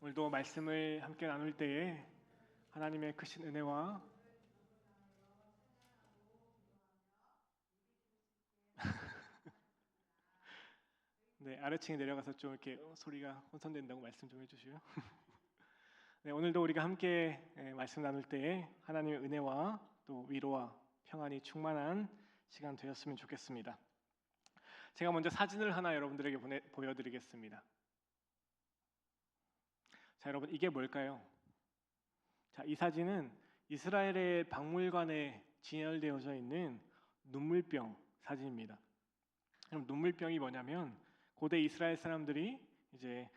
오늘도 말씀을 함께 나눌 때에 하나님의 크신 은혜와 아래층에 내려가서 좀 이렇게 소리가 혼선된다고 말씀 좀 해주시고요. 오늘도 우리가 함께 말씀 나눌 때에 하나님의 은혜와 또 위로와 평안이 충만한 시간 되었으면 좋겠습니다. 제가 먼저 사진을 하나 여러분들에게 보여드리겠습니다. 자, 여러분 이게 뭘까요? 자, 이 사진은 이스라엘의 박물관에 진열되어져 있는 눈물병 사진입니다. 그럼 눈물병이 뭐냐면 고대 이스라엘 사람들이 이제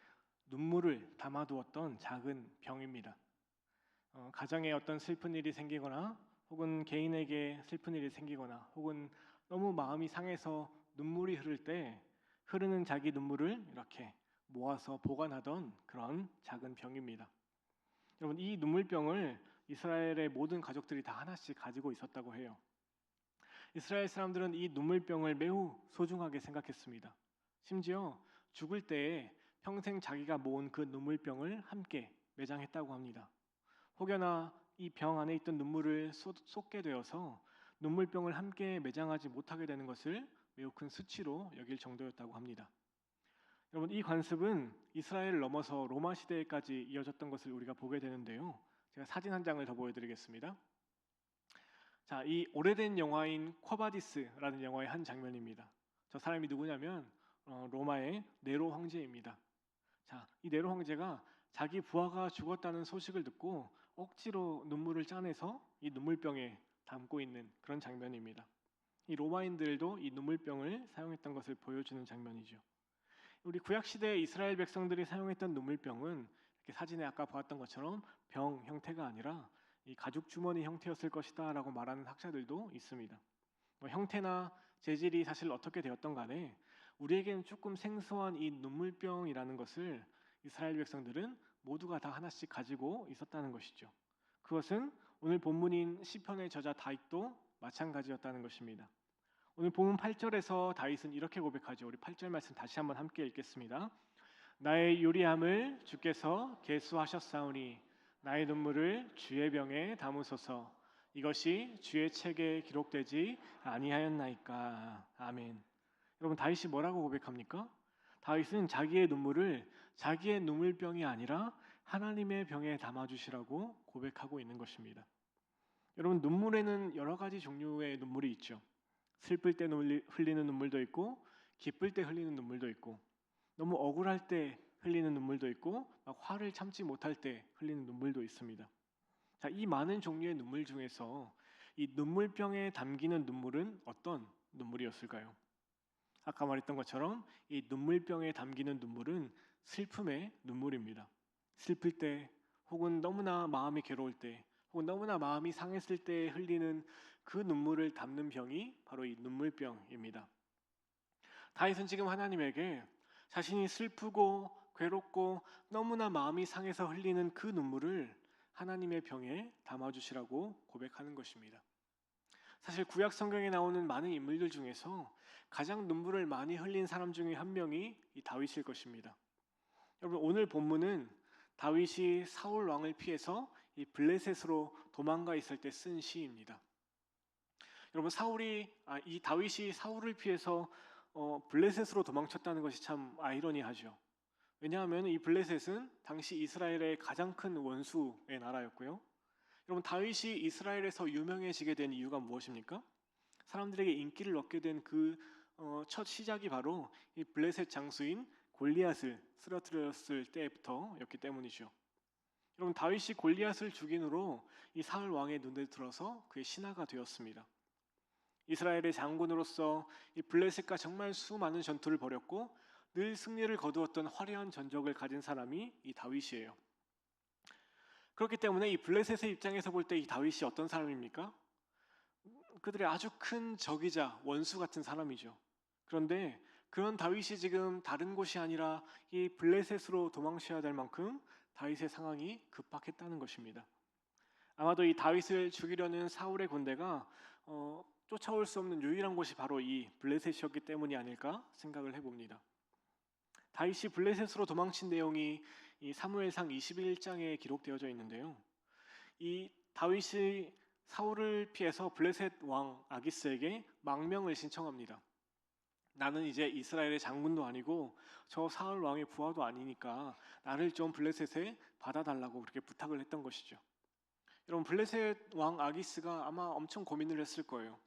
눈물을 담아두었던 작은 병입니다. 가정에 어떤 슬픈 일이 생기거나 혹은 개인에게 슬픈 일이 생기거나 혹은 너무 마음이 상해서 눈물이 흐를 때 흐르는 자기 눈물을 이렇게 모아서 보관하던 그런 작은 병입니다. 여러분, 이 눈물병을 이스라엘의 모든 가족들이 다 하나씩 가지고 있었다고 해요. 이스라엘 사람들은 이 눈물병을 매우 소중하게 생각했습니다. 심지어 죽을 때에 평생 자기가 모은 그 눈물병을 함께 매장했다고 합니다. 혹여나 이 병 안에 있던 눈물을 쏟게 되어서 눈물병을 함께 매장하지 못하게 되는 것을 매우 큰 수치로 여길 정도였다고 합니다. 여러분, 이 관습은 이스라엘을 넘어서 로마 시대까지 이어졌던 것을 우리가 보게 되는데요. 제가 사진 한 장을 더 보여드리겠습니다. 자, 이 오래된 영화인 쿼바디스라는 영화의 한 장면입니다. 저 사람이 누구냐면 로마의 네로 황제입니다. 자, 이 네로 황제가 자기 부하가 죽었다는 소식을 듣고 억지로 눈물을 짜내서 이 눈물병에 담고 있는 그런 장면입니다. 이 로마인들도 이 눈물병을 사용했던 것을 보여주는 장면이죠. 우리 구약 시대 이스라엘 백성들이 사용했던 눈물병은 이렇게 사진에 아까 보았던 것처럼 병 형태가 아니라 이 가죽 주머니 형태였을 것이다라고 말하는 학자들도 있습니다. 형태나 재질이 사실 어떻게 되었던 간에 우리에게는 조금 생소한 이 눈물병이라는 것을 이스라엘 백성들은 모두가 다 하나씩 가지고 있었다는 것이죠. 그것은 오늘 본문인 시편의 저자 다윗도 마찬가지였다는 것입니다. 오늘 본문 8절에서 다윗은 이렇게 고백하죠. 우리 8절 말씀 다시 한번 함께 읽겠습니다. 나의 유리함을 주께서 계수하셨사오니 나의 눈물을 주의 병에 담으소서. 이것이 주의 책에 기록되지 아니하였나이까. 아멘. 여러분, 다윗이 뭐라고 고백합니까? 다윗은 자기의 눈물을 자기의 눈물병이 아니라 하나님의 병에 담아주시라고 고백하고 있는 것입니다. 여러분, 눈물에는 여러 가지 종류의 눈물이 있죠. 슬플 때 흘리는 눈물도 있고 기쁠 때 흘리는 눈물도 있고 너무 억울할 때 흘리는 눈물도 있고 막 화를 참지 못할 때 흘리는 눈물도 있습니다. 자, 이 많은 종류의 눈물 중에서 이 눈물병에 담기는 눈물은 어떤 눈물이었을까요? 아까 말했던 것처럼 이 눈물병에 담기는 눈물은 슬픔의 눈물입니다. 슬플 때 혹은 너무나 마음이 괴로울 때 혹은 너무나 마음이 상했을 때 흘리는 그 눈물을 담는 병이 바로 이 눈물병입니다. 다윗은 지금 하나님에게 자신이 슬프고 괴롭고 너무나 마음이 상해서 흘리는 그 눈물을 하나님의 병에 담아주시라고 고백하는 것입니다. 사실 구약 성경에 나오는 많은 인물들 중에서 가장 눈물을 많이 흘린 사람 중에 한 명이 이 다윗일 것입니다. 여러분, 오늘 본문은 다윗이 사울 왕을 피해서 이 블레셋으로 도망가 있을 때 쓴 시입니다. 여러분, 이 다윗이 사울을 피해서 블레셋으로 도망쳤다는 것이 참 아이러니하죠. 왜냐하면 이 블레셋은 당시 이스라엘의 가장 큰 원수의 나라였고요. 여러분, 다윗이 이스라엘에서 유명해지게 된 이유가 무엇입니까? 사람들에게 인기를 얻게 된 그 첫 시작이 바로 이 블레셋 장수인 골리앗을 쓰러뜨렸을 때부터였기 때문이죠. 여러분, 다윗이 골리앗을 죽인 후로 이 사울 왕의 눈에 들어서 그의 신하가 되었습니다. 이스라엘의 장군으로서 이 블레셋과 정말 수많은 전투를 벌였고 늘 승리를 거두었던 화려한 전적을 가진 사람이 이 다윗이에요. 그렇기 때문에 이 블레셋의 입장에서 볼 때 이 다윗이 어떤 사람입니까? 그들의 아주 큰 적이자 원수 같은 사람이죠. 그런데 그런 다윗이 지금 다른 곳이 아니라 이 블레셋으로 도망쳐야 될 만큼 다윗의 상황이 급박했다는 것입니다. 아마도 이 다윗을 죽이려는 사울의 군대가 쫓아올 수 없는 유일한 곳이 바로 이 블레셋이었기 때문이 아닐까 생각을 해봅니다. 다윗이 블레셋으로 도망친 내용이 이 사무엘상 21장에 기록되어져 있는데요. 이 다윗이 사울을 피해서 블레셋 왕 아기스에게 망명을 신청합니다. 나는 이제 이스라엘의 장군도 아니고 저 사울 왕의 부하도 아니니까 나를 좀 블레셋에 받아달라고 그렇게 부탁을 했던 것이죠. 여러분, 블레셋 왕 아기스가 아마 엄청 고민을 했을 거예요.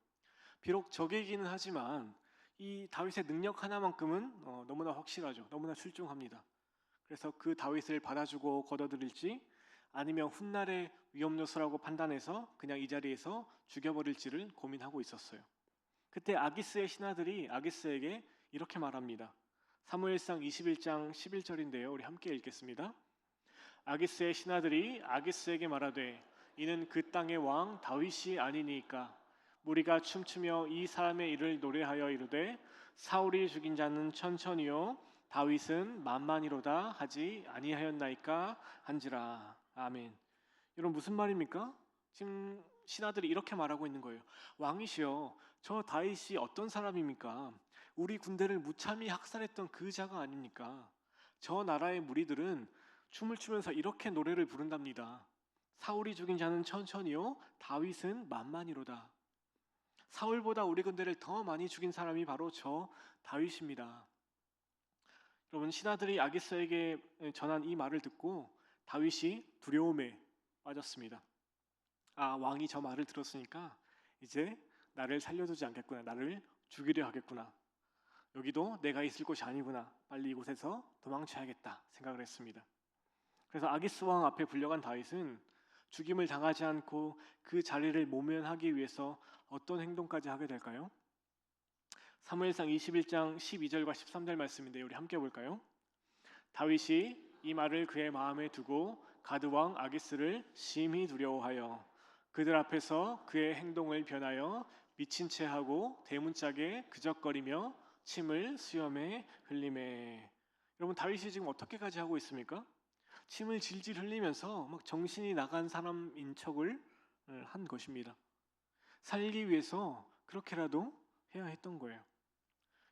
비록 적이기는 하지만 이 다윗의 능력 하나만큼은 너무나 확실하죠. 너무나 출중합니다. 그래서 그 다윗을 받아주고 걷어들일지 아니면 훗날의 위험 요소라고 판단해서 그냥 이 자리에서 죽여버릴지를 고민하고 있었어요. 그때 아기스의 신하들이 아기스에게 이렇게 말합니다. 사무엘상 21장 11절인데요. 우리 함께 읽겠습니다. 아기스의 신하들이 아기스에게 말하되 이는 그 땅의 왕 다윗이 아니니까 무리가 춤추며 이 사람의 일을 노래하여 이르되 사울이 죽인 자는 천천히요 다윗은 만만이로다 하지 아니하였나이까 한지라. 아멘. 여러분, 무슨 말입니까? 지금 신하들이 이렇게 말하고 있는 거예요. 왕이시여, 저 다윗이 어떤 사람입니까? 우리 군대를 무참히 학살했던 그 자가 아닙니까? 저 나라의 무리들은 춤을 추면서 이렇게 노래를 부른답니다. 사울이 죽인 자는 천천히요 다윗은 만만이로다. 사울보다 우리 군대를 더 많이 죽인 사람이 바로 저 다윗입니다. 여러분, 신하들이 아기스에게 전한 이 말을 듣고 다윗이 두려움에 빠졌습니다. 아, 왕이 저 말을 들었으니까 이제 나를 살려두지 않겠구나. 나를 죽이려 하겠구나. 여기도 내가 있을 곳이 아니구나. 빨리 이곳에서 도망쳐야겠다 생각을 했습니다. 그래서 아기스 왕 앞에 불려간 다윗은 죽임을 당하지 않고 그 자리를 모면하기 위해서 어떤 행동까지 하게 될까요? 사무엘상 21장 12절과 13절 말씀인데 우리 함께 볼까요? 다윗이 이 말을 그의 마음에 두고 가드 왕 아기스를 심히 두려워하여 그들 앞에서 그의 행동을 변하여 미친 채 하고 대문짝에 그적거리며 침을 수염에 흘리매. 여러분, 다윗이 지금 어떻게까지 하고 있습니까? 침을 질질 흘리면서 막 정신이 나간 사람인 척을 한 것입니다. 살기 위해서 그렇게라도 해야 했던 거예요.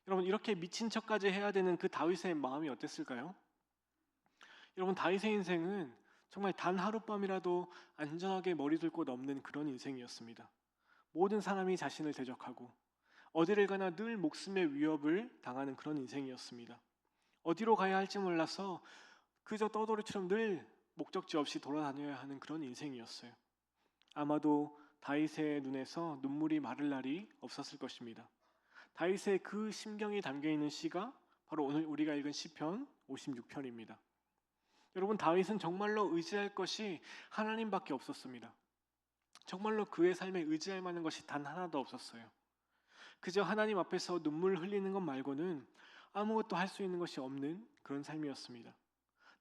여러분, 이렇게 미친 척까지 해야 되는 그 다윗의 마음이 어땠을까요? 여러분, 다윗의 인생은 정말 단 하룻밤이라도 안전하게 머리 둘 곳 없는 그런 인생이었습니다. 모든 사람이 자신을 대적하고 어디를 가나 늘 목숨의 위협을 당하는 그런 인생이었습니다. 어디로 가야 할지 몰라서 그저 떠돌이처럼 늘 목적지 없이 돌아다녀야 하는 그런 인생이었어요. 아마도 다윗의 눈에서 눈물이 마를 날이 없었을 것입니다. 다윗의 그 심경이 담겨있는 시가 바로 오늘 우리가 읽은 시편 56편입니다. 여러분, 다윗은 정말로 의지할 것이 하나님밖에 없었습니다. 정말로 그의 삶에 의지할 만한 것이 단 하나도 없었어요. 그저 하나님 앞에서 눈물 흘리는 것 말고는 아무것도 할 수 있는 것이 없는 그런 삶이었습니다.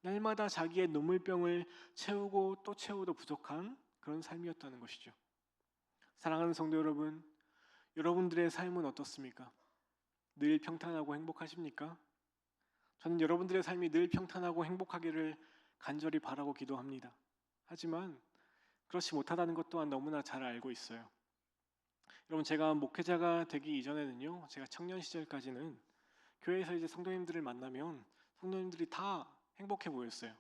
날마다 자기의 눈물병을 채우고 또 채워도 부족한 그런 삶이었다는 것이죠. 사랑하는 성도 여러분, 여러분들의 삶은 어떻습니까? 늘 평탄하고 행복하십니까? 저는 여러분들의 삶이 늘 평탄하고 행복하기를 간절히 바라고 기도합니다. 하지만 그렇지 못하다는 것 또한 너무나 잘 알고 있어요. 여러분, 제가 목회자가 되기 이전에는요, 제가 청년 시절까지는 교회에서 이제 성도님들을 만나면 성도님들이 다 행복해 보였어요.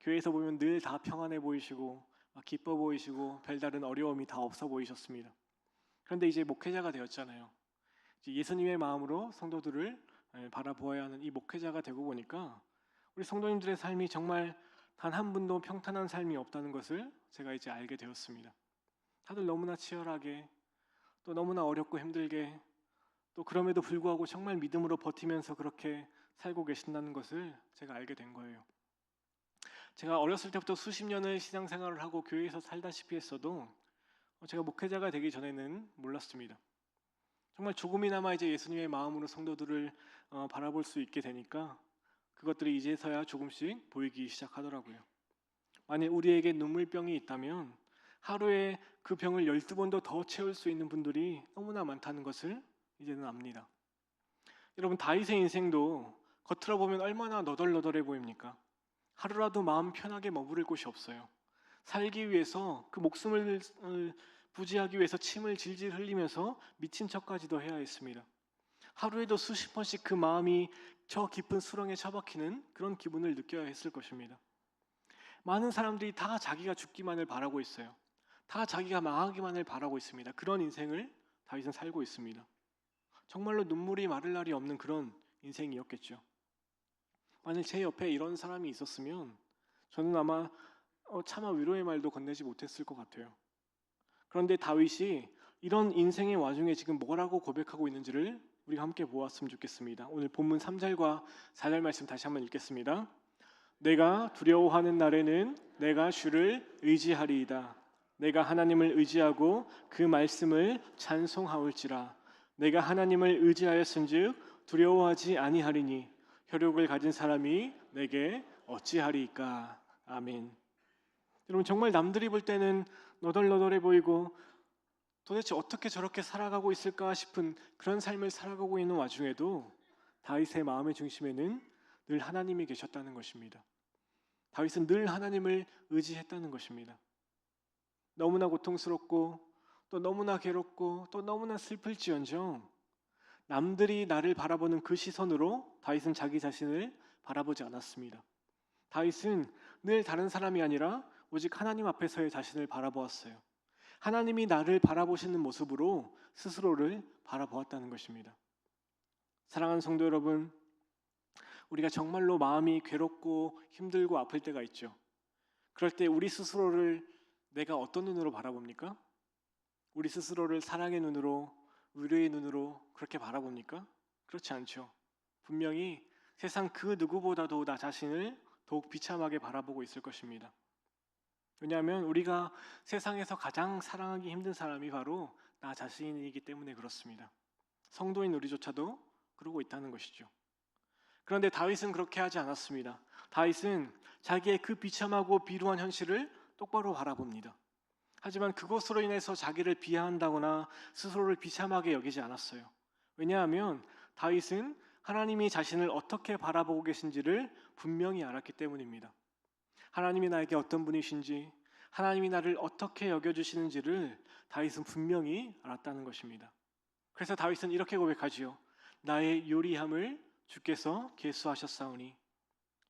교회에서 보면 늘 다 평안해 보이시고 기뻐 보이시고 별다른 어려움이 다 없어 보이셨습니다. 그런데 이제 목회자가 되었잖아요. 이제 예수님의 마음으로 성도들을 바라보아야 하는 이 목회자가 되고 보니까 우리 성도님들의 삶이 정말 단 한 분도 평탄한 삶이 없다는 것을 제가 이제 알게 되었습니다. 다들 너무나 치열하게 또 너무나 어렵고 힘들게 또 그럼에도 불구하고 정말 믿음으로 버티면서 그렇게 살고 계신다는 것을 제가 알게 된 거예요. 제가 어렸을 때부터 수십 년을 신앙생활을 하고 교회에서 살다시피 했어도 제가 목회자가 되기 전에는 몰랐습니다. 정말 조금이나마 이제 예수님의 마음으로 성도들을 바라볼 수 있게 되니까 그것들이 이제서야 조금씩 보이기 시작하더라고요. 만약 우리에게 눈물병이 있다면 하루에 그 병을 12번도 더 채울 수 있는 분들이 너무나 많다는 것을 이제는 압니다. 여러분, 다윗의 인생도 겉으로 보면 얼마나 너덜너덜해 보입니까? 하루라도 마음 편하게 머무를 곳이 없어요. 살기 위해서 그 목숨을 부지하기 위해서 침을 질질 흘리면서 미친 척까지도 해야 했습니다. 하루에도 수십 번씩 그 마음이 저 깊은 수렁에 처박히는 그런 기분을 느껴야 했을 것입니다. 많은 사람들이 다 자기가 죽기만을 바라고 있어요. 다 자기가 망하기만을 바라고 있습니다. 그런 인생을 다윗은 살고 있습니다. 정말로 눈물이 마를 날이 없는 그런 인생이었겠죠. 만약 제 옆에 이런 사람이 있었으면 저는 아마 차마 위로의 말도 건네지 못했을 것 같아요. 그런데 다윗이 이런 인생의 와중에 지금 뭐라고 고백하고 있는지를 우리가 함께 보았으면 좋겠습니다. 오늘 본문 3절과 4절 말씀 다시 한번 읽겠습니다. 내가 두려워하는 날에는 내가 주를 의지하리이다. 내가 하나님을 의지하고 그 말씀을 찬송하올지라. 내가 하나님을 의지하였은즉 두려워하지 아니하리니 혈육을 가진 사람이 내게 어찌하리이까. 아멘. 여러분, 정말 남들이 볼 때는 너덜너덜해 보이고 도대체 어떻게 저렇게 살아가고 있을까 싶은 그런 삶을 살아가고 있는 와중에도 다윗의 마음의 중심에는 늘 하나님이 계셨다는 것입니다. 다윗은 늘 하나님을 의지했다는 것입니다. 너무나 고통스럽고 또 너무나 괴롭고 또 너무나 슬플지언정 남들이 나를 바라보는 그 시선으로 다윗은 자기 자신을 바라보지 않았습니다. 다윗은 늘 다른 사람이 아니라 오직 하나님 앞에서의 자신을 바라보았어요. 하나님이 나를 바라보시는 모습으로 스스로를 바라보았다는 것입니다. 사랑하는 성도 여러분, 우리가 정말로 마음이 괴롭고 힘들고 아플 때가 있죠. 그럴 때 우리 스스로를 내가 어떤 눈으로 바라봅니까? 우리 스스로를 사랑의 눈으로, 위로의 눈으로 그렇게 바라봅니까? 그렇지 않죠. 분명히 세상 그 누구보다도 나 자신을 더욱 비참하게 바라보고 있을 것입니다. 왜냐하면 우리가 세상에서 가장 사랑하기 힘든 사람이 바로 나 자신이기 때문에 그렇습니다. 성도인 우리조차도 그러고 있다는 것이죠. 그런데 다윗은 그렇게 하지 않았습니다. 다윗은 자기의 그 비참하고 비루한 현실을 똑바로 바라봅니다. 하지만 그것으로 인해서 자기를 비하한다거나 스스로를 비참하게 여기지 않았어요. 왜냐하면 다윗은 하나님이 자신을 어떻게 바라보고 계신지를 분명히 알았기 때문입니다. 하나님이 나에게 어떤 분이신지, 하나님이 나를 어떻게 여겨주시는지를 다윗은 분명히 알았다는 것입니다. 그래서 다윗은 이렇게 고백하지요. 나의 요리함을 주께서 계수하셨사오니.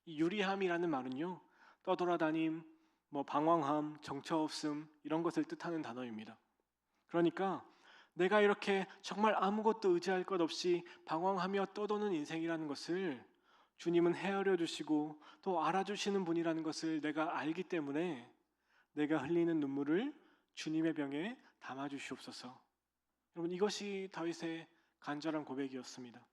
이 유리함이라는 말은요, 떠돌아다님, 방황함, 정처 없음 이런 것을 뜻하는 단어입니다. 그러니까 내가 이렇게 정말 아무것도 의지할 것 없이 방황하며 떠도는 인생이라는 것을 주님은 헤아려 주시고 또 알아주시는 분이라는 것을 내가 알기 때문에 내가 흘리는 눈물을 주님의 병에 담아 주시옵소서. 여러분, 이것이 다윗의 간절한 고백이었습니다.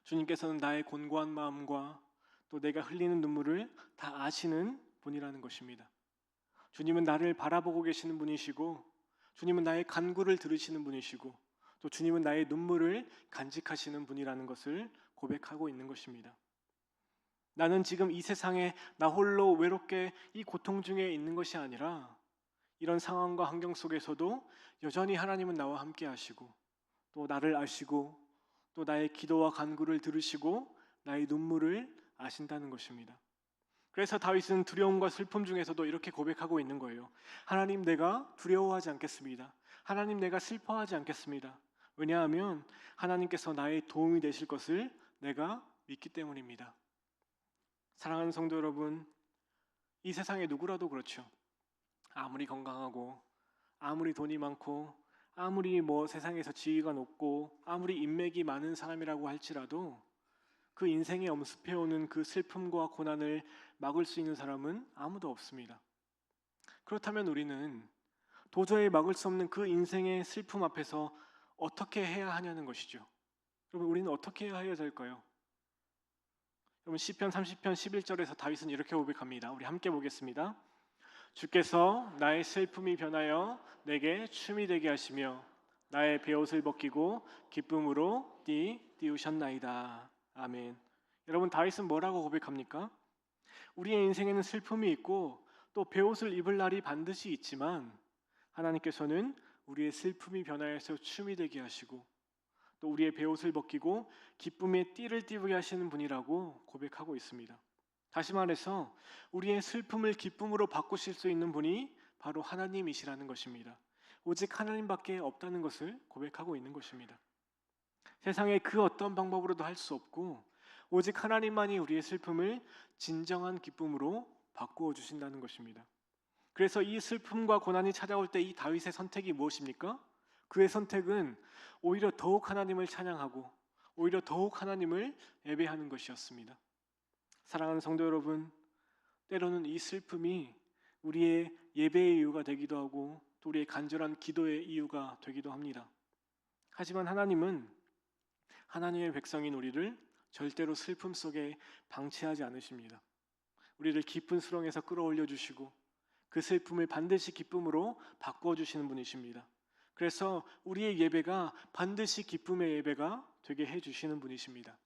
주님께서는 나의 곤고한 마음과 또 내가 흘리는 눈물을 다 아시는 분이라는 것입니다. 주님은 나를 바라보고 계시는 분이시고, 주님은 나의 간구를 들으시는 분이시고, 또 주님은 나의 눈물을 간직하시는 분이라는 것을 고백하고 있는 것입니다. 나는 지금 이 세상에 나 홀로 외롭게 이 고통 중에 있는 것이 아니라 이런 상황과 환경 속에서도 여전히 하나님은 나와 함께 하시고 또 나를 아시고 또 나의 기도와 간구를 들으시고 나의 눈물을 아신다는 것입니다. 그래서 다윗은 두려움과 슬픔 중에서도 이렇게 고백하고 있는 거예요. 하나님, 내가 두려워하지 않겠습니다. 하나님, 내가 슬퍼하지 않겠습니다. 왜냐하면 하나님께서 나의 도움이 되실 것을 내가 믿기 때문입니다. 사랑하는 성도 여러분, 이 세상에 누구라도 그렇죠. 아무리 건강하고 아무리 돈이 많고 아무리 세상에서 지위가 높고 아무리 인맥이 많은 사람이라고 할지라도 그 인생에 엄습해오는 그 슬픔과 고난을 막을 수 있는 사람은 아무도 없습니다. 그렇다면 우리는 도저히 막을 수 없는 그 인생의 슬픔 앞에서 어떻게 해야 하냐는 것이죠. 여러분, 우리는 어떻게 해야 될까요? 여러분, 시편 30편 11절에서 다윗은 이렇게 고백합니다. 우리 함께 보겠습니다. 주께서 나의 슬픔이 변하여 내게 춤이 되게 하시며 나의 베옷을 벗기고 기쁨으로 띄우셨나이다. 아멘. 여러분, 다윗은 뭐라고 고백합니까? 우리의 인생에는 슬픔이 있고 또 베옷을 입을 날이 반드시 있지만 하나님께서는 우리의 슬픔이 변하여서 춤이 되게 하시고 또 우리의 베옷을 벗기고 기쁨의 띠를 띠게 하시는 분이라고 고백하고 있습니다. 다시 말해서 우리의 슬픔을 기쁨으로 바꾸실 수 있는 분이 바로 하나님이시라는 것입니다. 오직 하나님밖에 없다는 것을 고백하고 있는 것입니다. 세상의 그 어떤 방법으로도 할 수 없고 오직 하나님만이 우리의 슬픔을 진정한 기쁨으로 바꾸어 주신다는 것입니다. 그래서 이 슬픔과 고난이 찾아올 때 이 다윗의 선택이 무엇입니까? 그의 선택은 오히려 더욱 하나님을 찬양하고 오히려 더욱 하나님을 예배하는 것이었습니다. 사랑하는 성도 여러분, 때로는 이 슬픔이 우리의 예배의 이유가 되기도 하고 또 우리의 간절한 기도의 이유가 되기도 합니다. 하지만 하나님은 하나님의 백성인 우리를 절대로 슬픔 속에 방치하지 않으십니다. 우리를 깊은 수렁에서 끌어올려 주시고 그 슬픔을 반드시 기쁨으로 바꾸어 주시는 분이십니다. 그래서 우리의 예배가 반드시 기쁨의 예배가 되게 해 주시는 분이십니다.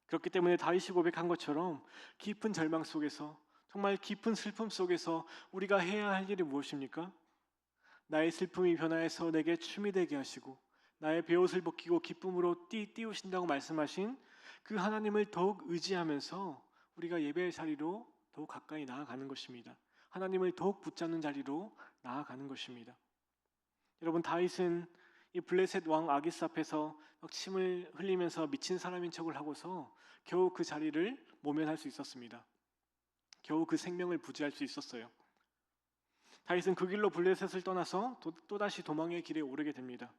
그렇기 때문에 다윗이 고백한 것처럼 깊은 절망 속에서 정말 깊은 슬픔 속에서 우리가 해야 할 일이 무엇입니까? 나의 슬픔이 변화해서 내게 춤이 되게 하시고 나의 베옷을 벗기고 기쁨으로 띄우신다고 말씀하신 그 하나님을 더욱 의지하면서 우리가 예배의 자리로 더욱 가까이 나아가는 것입니다. 하나님을 더욱 붙잡는 자리로 나아가는 것입니다. 여러분, 다윗은 이 블레셋 왕 아기스 앞에서 막 침을 흘리면서 미친 사람인 척을 하고서 겨우 그 자리를 모면할 수 있었습니다. 겨우 그 생명을 부지할 수 있었어요. 다윗은 그 길로 블레셋을 떠나서 또다시 도망의 길에 오르게 됩니다.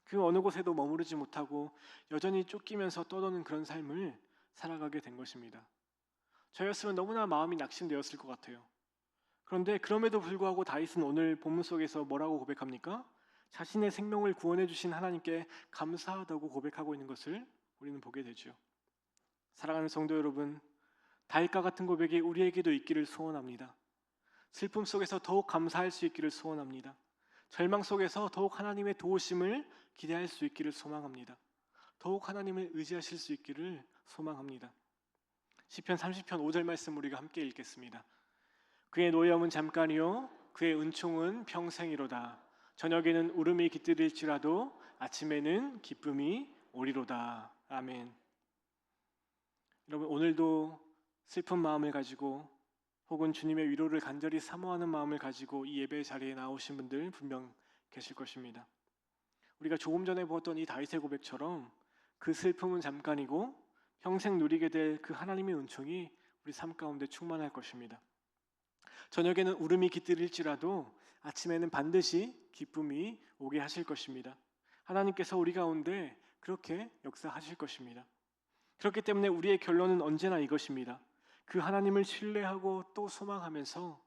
그 어느 곳에도 머무르지 못하고 여전히 쫓기면서 떠도는 그런 삶을 살아가게 된 것입니다. 저였으면 너무나 마음이 낙심되었을 것 같아요. 그런데 그럼에도 불구하고 다윗은 오늘 본문 속에서 뭐라고 고백합니까? 자신의 생명을 구원해 주신 하나님께 감사하다고 고백하고 있는 것을 우리는 보게 되죠. 사랑하는 성도 여러분, 다윗과 같은 고백이 우리에게도 있기를 소원합니다. 슬픔 속에서 더욱 감사할 수 있기를 소원합니다. 절망 속에서 더욱 하나님의 도우심을 기대할 수 있기를 소망합니다. 더욱 하나님을 의지하실 수 있기를 소망합니다. 시편 30편 5절 말씀 우리가 함께 읽겠습니다. 그의 노염은 잠깐이요 그의 은총은 평생이로다. 저녁에는 울음이 깃들일지라도 아침에는 기쁨이 오리로다. 아멘. 여러분, 오늘도 슬픈 마음을 가지고 혹은 주님의 위로를 간절히 사모하는 마음을 가지고 이 예배 자리에 나오신 분들 분명 계실 것입니다. 우리가 조금 전에 보았던 이 다윗의 고백처럼 그 슬픔은 잠깐이고 평생 누리게 될 그 하나님의 은총이 우리 삶 가운데 충만할 것입니다. 저녁에는 울음이 깃들일지라도 아침에는 반드시 기쁨이 오게 하실 것입니다. 하나님께서 우리 가운데 그렇게 역사하실 것입니다. 그렇기 때문에 우리의 결론은 언제나 이것입니다. 그 하나님을 신뢰하고 또 소망하면서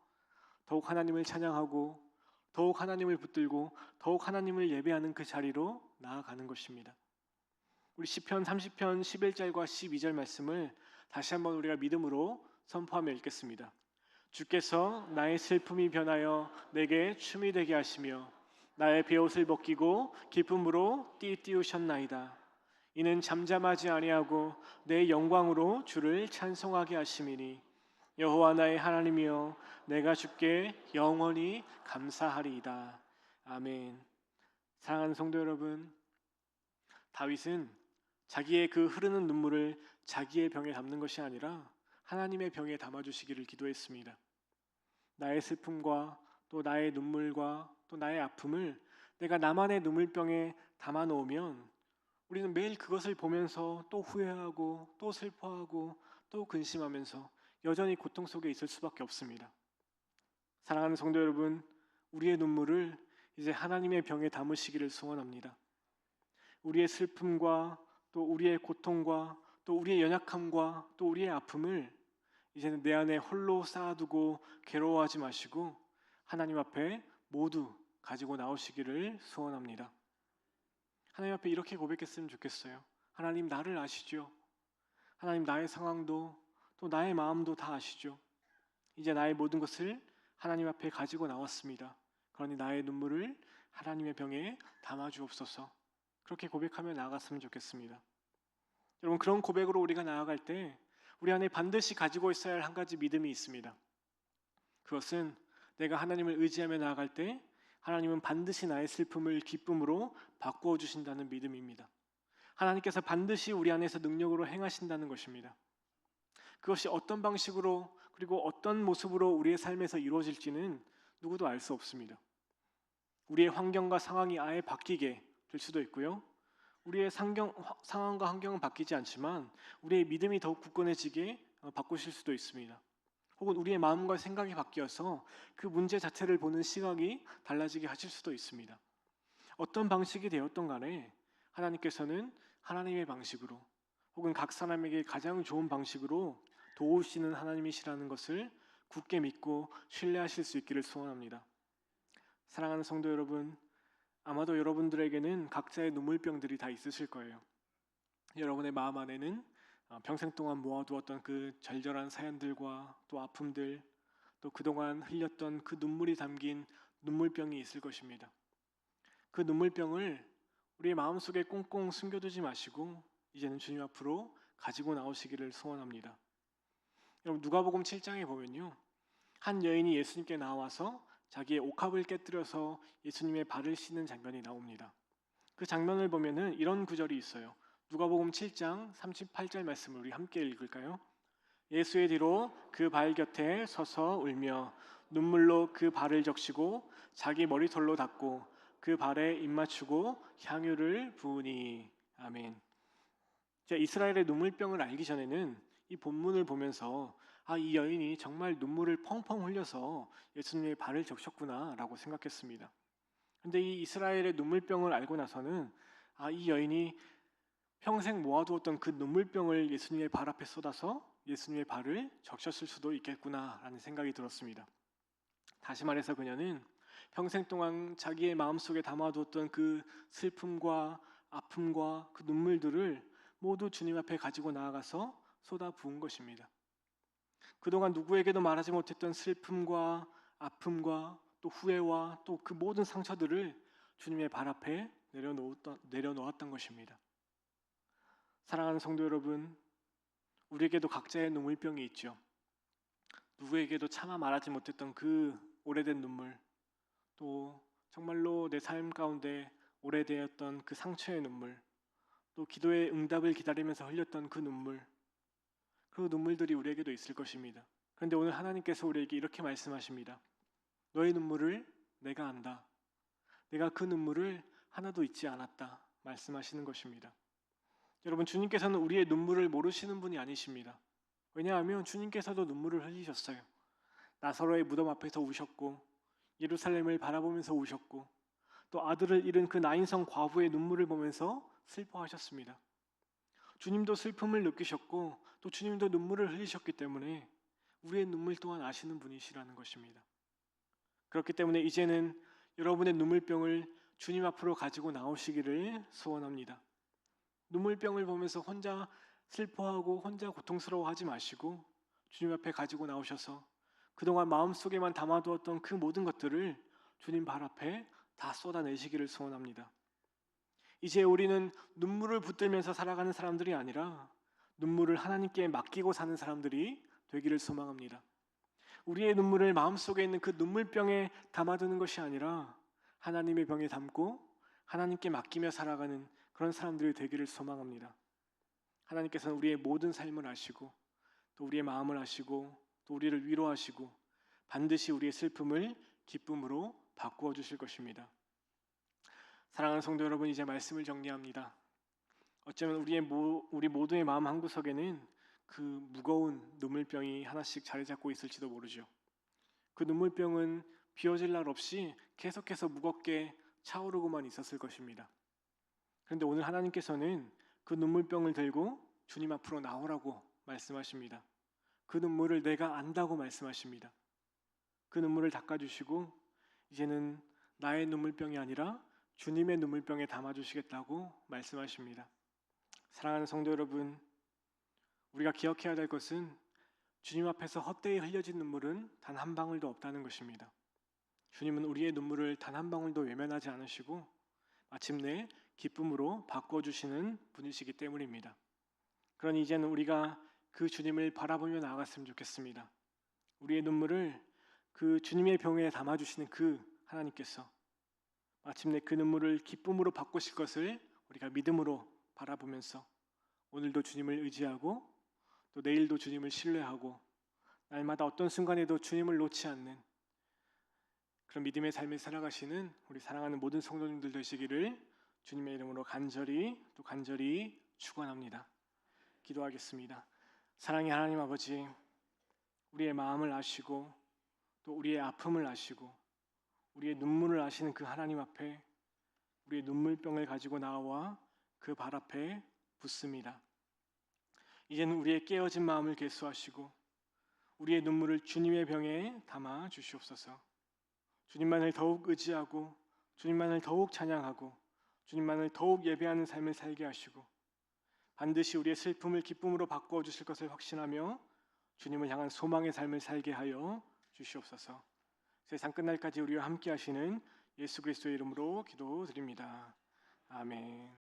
더욱 하나님을 찬양하고 더욱 하나님을 붙들고 더욱 하나님을 예배하는 그 자리로 나아가는 것입니다. 우리 시편 30편 11절과 12절 말씀을 다시 한번 우리가 믿음으로 선포하며 읽겠습니다. 주께서 나의 슬픔이 변하여 내게 춤이 되게 하시며 나의 베옷을 벗기고 기쁨으로 띄우셨나이다. 이는 잠잠하지 아니하고 내 영광으로 주를 찬송하게 하심이니 여호와 나의 하나님이여 내가 주께 영원히 감사하리이다. 아멘. 사랑하는 성도 여러분, 다윗은 자기의 그 흐르는 눈물을 자기의 병에 담는 것이 아니라 하나님의 병에 담아주시기를 기도했습니다. 나의 슬픔과 또 나의 눈물과 또 나의 아픔을 내가 나만의 눈물병에 담아놓으면 우리는 매일 그것을 보면서 또 후회하고 또 슬퍼하고 또 근심하면서 여전히 고통 속에 있을 수밖에 없습니다. 사랑하는 성도 여러분, 우리의 눈물을 이제 하나님의 병에 담으시기를 소원합니다. 우리의 슬픔과 또 우리의 고통과 또 우리의 연약함과 또 우리의 아픔을 이제는 내 안에 홀로 쌓아두고 괴로워하지 마시고 하나님 앞에 모두 가지고 나오시기를 소원합니다. 하나님 앞에 이렇게 고백했으면 좋겠어요. 하나님, 나를 아시죠? 하나님, 나의 상황도 또 나의 마음도 다 아시죠? 이제 나의 모든 것을 하나님 앞에 가지고 나왔습니다. 그러니 나의 눈물을 하나님의 병에 담아주옵소서. 그렇게 고백하며 나아갔으면 좋겠습니다. 여러분, 그런 고백으로 우리가 나아갈 때 우리 안에 반드시 가지고 있어야 할 한 가지 믿음이 있습니다. 그것은 내가 하나님을 의지하며 나아갈 때 하나님은 반드시 나의 슬픔을 기쁨으로 바꾸어 주신다는 믿음입니다. 하나님께서 반드시 우리 안에서 능력으로 행하신다는 것입니다. 그것이 어떤 방식으로 그리고 어떤 모습으로 우리의 삶에서 이루어질지는 누구도 알 수 없습니다. 우리의 환경과 상황이 아예 바뀌게 될 수도 있고요. 우리의 상황과 환경은 바뀌지 않지만 우리의 믿음이 더욱 굳건해지게 바꾸실 수도 있습니다. 혹은 우리의 마음과 생각이 바뀌어서 그 문제 자체를 보는 시각이 달라지게 하실 수도 있습니다. 어떤 방식이 되었던 간에 하나님께서는 하나님의 방식으로 혹은 각 사람에게 가장 좋은 방식으로 도우시는 하나님이시라는 것을 굳게 믿고 신뢰하실 수 있기를 소원합니다. 사랑하는 성도 여러분, 아마도 여러분들에게는 각자의 눈물병들이 다 있으실 거예요. 여러분의 마음 안에는 평생 동안 모아두었던 그 절절한 사연들과 또 아픔들, 또 그동안 흘렸던 그 눈물이 담긴 눈물병이 있을 것입니다. 그 눈물병을 우리의 마음속에 꽁꽁 숨겨두지 마시고 이제는 주님 앞으로 가지고 나오시기를 소원합니다. 여러분, 누가복음 7장에 보면요, 한 여인이 예수님께 나와서 자기의 옥합을 깨뜨려서 예수님의 발을 씻는 장면이 나옵니다. 그 장면을 보면은 이런 구절이 있어요. 누가복음 7장 38절 말씀을 우리 함께 읽을까요? 예수의 뒤로 그 발 곁에 서서 울며 눈물로 그 발을 적시고 자기 머리털로 닦고 그 발에 입 맞추고 향유를 부으니. 아멘. 제가 이스라엘의 눈물병을 알기 전에는 이 본문을 보면서 이 여인이 정말 눈물을 펑펑 흘려서 예수님의 발을 적셨구나라고 생각했습니다. 근데 이 이스라엘의 눈물병을 알고 나서는 이 여인이 평생 모아두었던 그 눈물병을 예수님의 발 앞에 쏟아서 예수님의 발을 적셨을 수도 있겠구나라는 생각이 들었습니다. 다시 말해서 그녀는 평생 동안 자기의 마음속에 담아두었던 그 슬픔과 아픔과 그 눈물들을 모두 주님 앞에 가지고 나아가서 쏟아 부은 것입니다. 그동안 누구에게도 말하지 못했던 슬픔과 아픔과 또 후회와 또 그 모든 상처들을 주님의 발 앞에 내려놓았던 것입니다. 사랑하는 성도 여러분, 우리에게도 각자의 눈물병이 있죠. 누구에게도 차마 말하지 못했던 그 오래된 눈물, 또 정말로 내 삶 가운데 오래되었던 그 상처의 눈물, 또 기도의 응답을 기다리면서 흘렸던 그 눈물, 그 눈물들이 우리에게도 있을 것입니다. 그런데 오늘 하나님께서 우리에게 이렇게 말씀하십니다. 너의 눈물을 내가 안다. 내가 그 눈물을 하나도 잊지 않았다. 말씀하시는 것입니다. 여러분, 주님께서는 우리의 눈물을 모르시는 분이 아니십니다. 왜냐하면 주님께서도 눈물을 흘리셨어요. 나사로의 무덤 앞에서 우셨고 예루살렘을 바라보면서 우셨고 또 아들을 잃은 그 나인성 과부의 눈물을 보면서 슬퍼하셨습니다. 주님도 슬픔을 느끼셨고 또 주님도 눈물을 흘리셨기 때문에 우리의 눈물 또한 아시는 분이시라는 것입니다. 그렇기 때문에 이제는 여러분의 눈물병을 주님 앞으로 가지고 나오시기를 소원합니다. 눈물병을 보면서 혼자 슬퍼하고 혼자 고통스러워하지 마시고 주님 앞에 가지고 나오셔서 그동안 마음속에만 담아두었던 그 모든 것들을 주님 발 앞에 다 쏟아내시기를 소원합니다. 이제 우리는 눈물을 붙들면서 살아가는 사람들이 아니라 눈물을 하나님께 맡기고 사는 사람들이 되기를 소망합니다. 우리의 눈물을 마음속에 있는 그 눈물병에 담아두는 것이 아니라 하나님의 병에 담고 하나님께 맡기며 살아가는 그런 사람들이 되기를 소망합니다. 하나님께서는 우리의 모든 삶을 아시고 또 우리의 마음을 아시고 또 우리를 위로하시고 반드시 우리의 슬픔을 기쁨으로 바꾸어 주실 것입니다. 사랑하는 성도 여러분, 이제 말씀을 정리합니다. 어쩌면 우리 모두의 마음 한구석에는 그 무거운 눈물병이 하나씩 자리 잡고 있을지도 모르죠. 그 눈물병은 비워질 날 없이 계속해서 무겁게 차오르고만 있었을 것입니다. 그런데 오늘 하나님께서는 그 눈물병을 들고 주님 앞으로 나오라고 말씀하십니다. 그 눈물을 내가 안다고 말씀하십니다. 그 눈물을 닦아주시고 이제는 나의 눈물병이 아니라 주님의 눈물병에 담아주시겠다고 말씀하십니다. 사랑하는 성도 여러분, 우리가 기억해야 될 것은 주님 앞에서 헛되이 흘려진 눈물은 단 한 방울도 없다는 것입니다. 주님은 우리의 눈물을 단 한 방울도 외면하지 않으시고 마침내 기쁨으로 바꿔주시는 분이시기 때문입니다. 그러니 이제는 우리가 그 주님을 바라보며 나아갔으면 좋겠습니다. 우리의 눈물을 그 주님의 병에 담아주시는 그 하나님께서 마침내 그 눈물을 기쁨으로 바꾸실 것을 우리가 믿음으로 바라보면서 오늘도 주님을 의지하고 또 내일도 주님을 신뢰하고 날마다 어떤 순간에도 주님을 놓지 않는 그런 믿음의 삶을 살아가시는 우리 사랑하는 모든 성도님들 되시기를 주님의 이름으로 간절히 축원합니다. 기도하겠습니다. 사랑의 하나님 아버지, 우리의 마음을 아시고 또 우리의 아픔을 아시고 우리의 눈물을 아시는 그 하나님 앞에 우리의 눈물병을 가지고 나와 그 발 앞에 붓습니다. 이제는 우리의 깨어진 마음을 개수하시고 우리의 눈물을 주님의 병에 담아 주시옵소서. 주님만을 더욱 의지하고 주님만을 더욱 찬양하고 주님만을 더욱 예배하는 삶을 살게 하시고 반드시 우리의 슬픔을 기쁨으로 바꾸어 주실 것을 확신하며 주님을 향한 소망의 삶을 살게 하여 주시옵소서. 세상 끝날까지 우리와 함께 하시는 예수 그리스도의 이름으로 기도드립니다. 아멘.